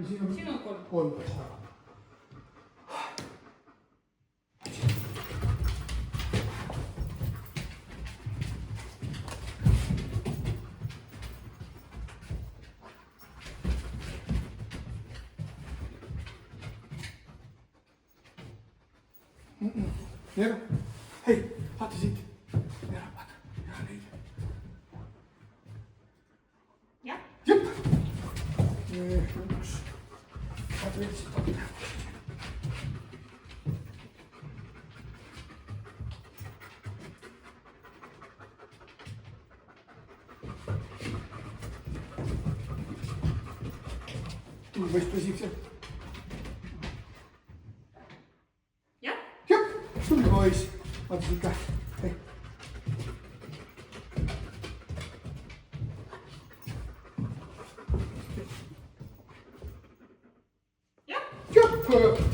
ja siin on. siin on 3. 3 peaks taga. Nii, hei, vaata siit. Vaata, neid. jah. Jep. Üks. Vaata veel siit vaata. Tulbõist pesib seal. jah. Jep, tulbõis. Vaata siit ka. Hei. jah. Jep.